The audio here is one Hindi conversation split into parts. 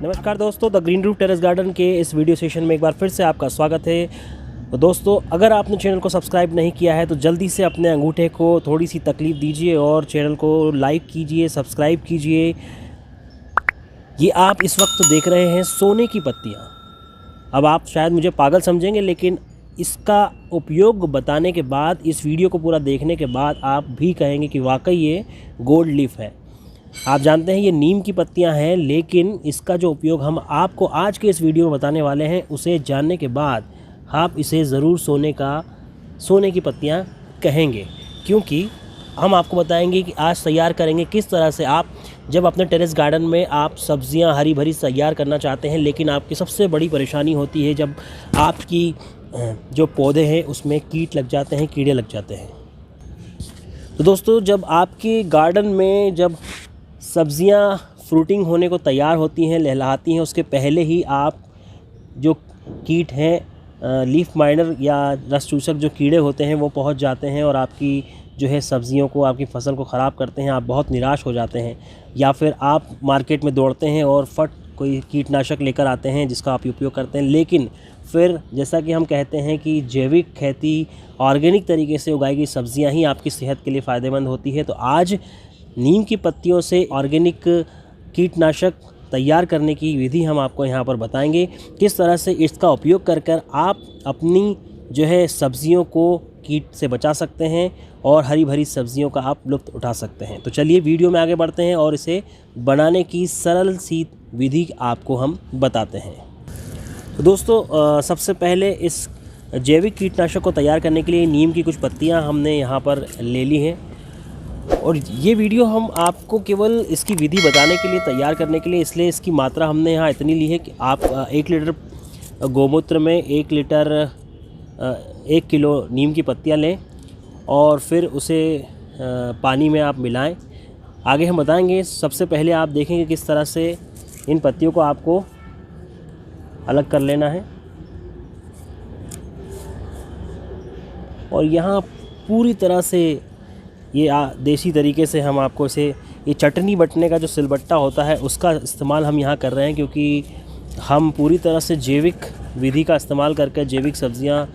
नमस्कार दोस्तों, the green roof terrace garden के इस वीडियो सेशन में एक बार फिर से आपका स्वागत है। तो दोस्तों, अगर आपने चैनल को सब्सक्राइब नहीं किया है तो जल्दी से अपने अंगूठे को थोड़ी सी तकलीफ़ दीजिए और चैनल को लाइक कीजिए, सब्सक्राइब कीजिए। ये आप इस वक्त देख रहे हैं सोने की पत्तियाँ। अब आप शायद मुझे पागल समझेंगे, लेकिन इसका उपयोग बताने के बाद, इस वीडियो को पूरा देखने के बाद आप भी कहेंगे कि वाकई ये गोल्ड लीफ है। आप जानते हैं ये नीम की पत्तियां हैं, लेकिन इसका जो उपयोग हम आपको आज के इस वीडियो में बताने वाले हैं, उसे जानने के बाद आप इसे ज़रूर सोने की पत्तियां कहेंगे। क्योंकि हम आपको बताएंगे कि आज तैयार करेंगे किस तरह से आप जब अपने टेरेस गार्डन में आप सब्जियां हरी भरी तैयार करना चाहते हैं, लेकिन आपकी सबसे बड़ी परेशानी होती है जब आपकी जो पौधे हैं उसमें कीट लग जाते हैं, कीड़े लग जाते हैं। तो दोस्तों, जब आपके गार्डन में जब सब्जियां फ्रूटिंग होने को तैयार होती हैं, लहलहाती हैं, उसके पहले ही आप जो कीट हैं, लीफ माइनर या रस चूसक जो कीड़े होते हैं, वो पहुंच जाते हैं और आपकी जो है सब्जियों को, आपकी फसल को ख़राब करते हैं। आप बहुत निराश हो जाते हैं, या फिर आप मार्केट में दौड़ते हैं और फट कोई कीटनाशक लेकर आते हैं जिसका आप उपयोग करते हैं। लेकिन फिर जैसा कि हम कहते हैं कि जैविक खेती, ऑर्गेनिक तरीके से उगाई गई सब्जियां ही आपकी सेहत के लिए फ़ायदेमंद होती है। तो आज नीम की पत्तियों से ऑर्गेनिक कीटनाशक तैयार करने की विधि हम आपको यहाँ पर बताएंगे। किस तरह से इसका उपयोग कर आप अपनी जो है सब्जियों को कीट से बचा सकते हैं और हरी भरी सब्जियों का आप लुत्फ़ उठा सकते हैं। तो चलिए वीडियो में आगे बढ़ते हैं और इसे बनाने की सरल सी विधि आपको हम बताते हैं। तो दोस्तों, सबसे पहले इस जैविक कीटनाशक को तैयार करने के लिए नीम की कुछ पत्तियाँ हमने यहाँ पर ले ली हैं। और ये वीडियो हम आपको केवल इसकी विधि बताने के लिए, तैयार करने के लिए, इसलिए इसकी मात्रा हमने यहाँ इतनी ली है कि आप 1 लीटर गोमूत्र में 1 किलो नीम की पत्तियाँ लें और फिर उसे पानी में आप मिलाएं। आगे हम बताएंगे। सबसे पहले आप देखेंगे किस तरह से इन पत्तियों को आपको अलग कर लेना है। और यहाँ पूरी तरह से ये देसी तरीके से हम आपको इसे, ये चटनी बटने का जो सिलबट्टा होता है उसका इस्तेमाल हम यहाँ कर रहे हैं, क्योंकि हम पूरी तरह से जैविक विधि का इस्तेमाल करके जैविक सब्जियाँ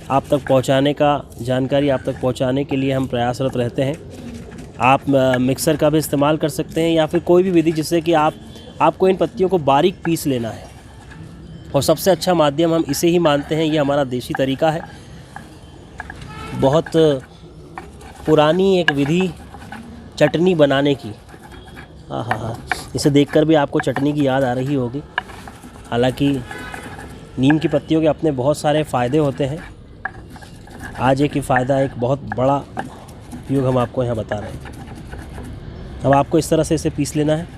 आप तक पहुँचाने का, जानकारी आप तक पहुँचाने के लिए हम प्रयासरत रहते हैं। आप मिक्सर का भी इस्तेमाल कर सकते हैं या फिर कोई भी विधि जिससे कि आपको इन पत्तियों को बारीक पीस लेना है। और सबसे अच्छा माध्यम हम इसे ही मानते हैं। ये हमारा देसी तरीका है, बहुत पुरानी एक विधि चटनी बनाने की। हाँ, इसे देखकर भी आपको चटनी की याद आ रही होगी। हालांकि नीम की पत्तियों के अपने बहुत सारे फ़ायदे होते हैं। आज एक ही फ़ायदा, एक बहुत बड़ा उपयोग हम आपको यहाँ बता रहे हैं। अब आपको इस तरह से इसे पीस लेना है।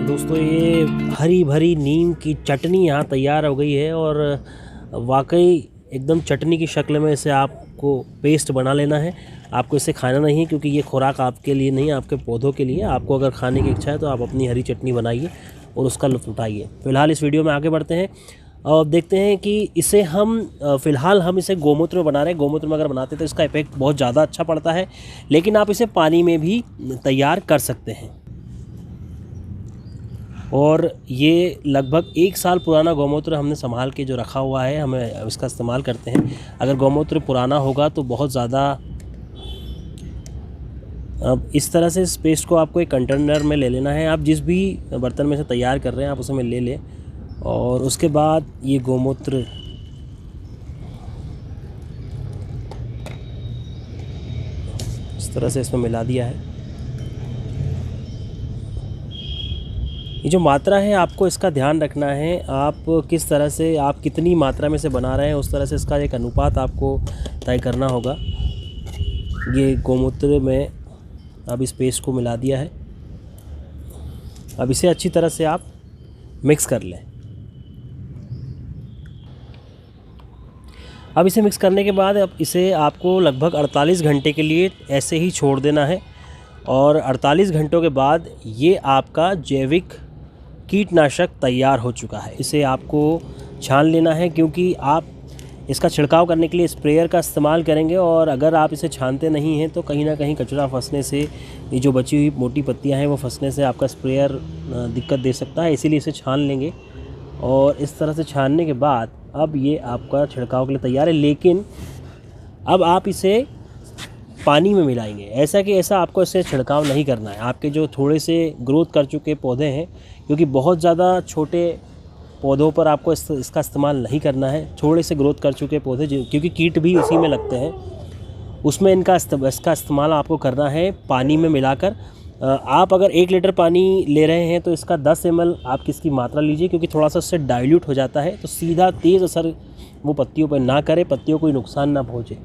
दोस्तों, ये हरी भरी नीम की चटनी यहाँ तैयार हो गई है और वाकई एकदम चटनी की शक्ल में इसे आपको पेस्ट बना लेना है। आपको इसे खाना नहीं है, क्योंकि ये खुराक आपके लिए नहीं है, आपके पौधों के लिए। आपको अगर खाने की इच्छा है तो आप अपनी हरी चटनी बनाइए और उसका लुत्फ़ उठाइए। फ़िलहाल इस वीडियो में आगे बढ़ते हैं और देखते हैं कि इसे फ़िलहाल हम इसे गोमूत्र में बना रहे हैं। गोमूत्र में अगर बनाते हैं तो इसका इफ़ेक्ट बहुत ज़्यादा अच्छा पड़ता है, लेकिन आप इसे पानी में भी तैयार कर सकते हैं। और ये लगभग 1 साल पुराना गौमूत्र हमने संभाल के जो रखा हुआ है, हमें इसका इस्तेमाल करते हैं। अगर गौमूत्र पुराना होगा तो बहुत ज़्यादा। अब इस तरह से इस पेस्ट को आपको एक कंटेनर में ले लेना है। आप जिस भी बर्तन में से तैयार कर रहे हैं आप उसे में ले लें और उसके बाद ये गौमूत्र इस तरह से इसमें मिला दिया है। ये जो मात्रा है आपको इसका ध्यान रखना है। आप किस तरह से, आप कितनी मात्रा में से बना रहे हैं उस तरह से इसका एक अनुपात आपको तय करना होगा। ये गोमूत्र में अब इस पेस्ट को मिला दिया है अब इसे अच्छी तरह से आप मिक्स कर लें। अब इसे मिक्स करने के बाद अब इसे आपको लगभग 48 घंटे के लिए ऐसे ही छोड़ देना है और 48 घंटों के बाद ये आपका जैविक कीटनाशक तैयार हो चुका है। इसे आपको छान लेना है क्योंकि आप इसका छिड़काव करने के लिए स्प्रेयर का इस्तेमाल करेंगे और अगर आप इसे छानते नहीं हैं तो कहीं ना कहीं कचरा फंसने से, ये जो बची हुई मोटी पत्तियां हैं वो फंसने से आपका स्प्रेयर दिक्कत दे सकता है। इसीलिए इसे छान लेंगे और इस तरह से छानने के बाद अब ये आपका छिड़काव के लिए तैयार है। लेकिन अब आप इसे पानी में मिलाएंगे, ऐसा कि ऐसा आपको इसे छिड़काव नहीं करना है। आपके जो थोड़े से ग्रोथ कर चुके पौधे हैं, क्योंकि बहुत ज़्यादा छोटे पौधों पर आपको इसका इस्तेमाल नहीं करना है। थोड़े से ग्रोथ कर चुके पौधे क्योंकि कीट भी उसी में लगते हैं, उसमें इसका इस्तेमाल आपको करना है पानी में मिलाकर। आप अगर 1 लीटर पानी ले रहे हैं तो इसका 10 ml आप इसकी मात्रा लीजिए, क्योंकि थोड़ा सा उससे डाइल्यूट हो जाता है तो सीधा तेज़ असर वो पत्तियों पर ना करे, पत्तियों को नुकसान ना पहुँचे।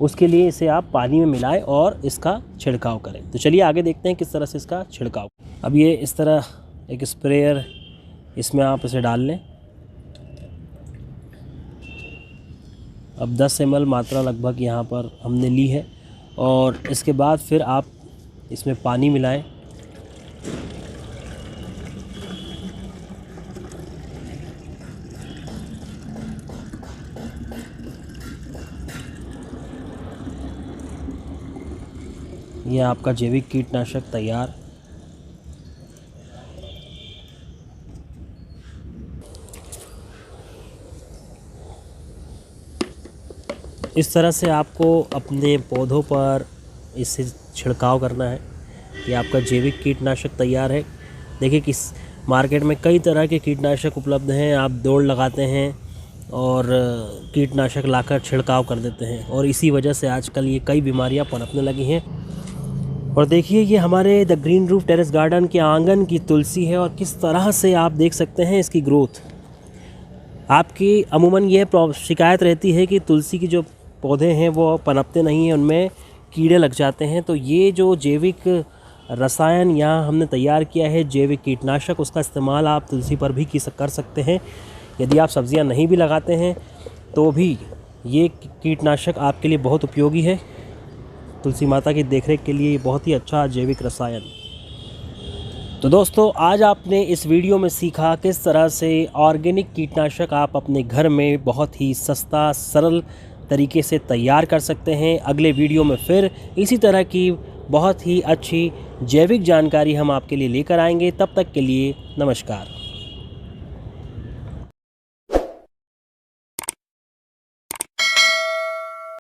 उसके लिए इसे आप पानी में मिलाएं और इसका छिड़काव करें। तो चलिए आगे देखते हैं किस तरह से इसका छिड़काव। अब ये इस तरह एक स्प्रेयर, इसमें आप इसे डाल लें। अब 10 ml मात्रा लगभग यहाँ पर हमने ली है और इसके बाद फिर आप इसमें पानी मिलाएं। ये आपका जैविक कीटनाशक तैयार। इस तरह से आपको अपने पौधों पर इससे छिड़काव करना है। ये आपका जैविक कीटनाशक तैयार है। देखिए किस मार्केट में कई तरह के कीटनाशक उपलब्ध हैं। आप दौड़ लगाते हैं और कीटनाशक लाकर छिड़काव कर देते हैं और इसी वजह से आजकल ये कई बीमारियां पनपने लगी हैं। और देखिए ये हमारे the green roof terrace garden के आंगन की तुलसी है और किस तरह से आप देख सकते हैं इसकी ग्रोथ। आपकी अमूमन यह शिकायत रहती है कि तुलसी की जो पौधे हैं वो पनपते नहीं हैं, उनमें कीड़े लग जाते हैं। तो ये जो जैविक रसायन यहाँ हमने तैयार किया है, जैविक कीटनाशक, उसका इस्तेमाल आप तुलसी पर भी कर सकते हैं। यदि आप सब्जियाँ नहीं भी लगाते हैं तो भी ये कीटनाशक आपके लिए बहुत उपयोगी है। तुलसी माता की देखरेख के लिए बहुत ही अच्छा जैविक रसायन। तो दोस्तों आज आपने इस वीडियो में सीखा किस तरह से ऑर्गेनिक कीटनाशक आप अपने घर में बहुत ही सस्ता सरल तरीके से तैयार कर सकते हैं। अगले वीडियो में फिर इसी तरह की बहुत ही अच्छी जैविक जानकारी हम आपके लिए लेकर आएंगे। तब तक के लिए नमस्कार।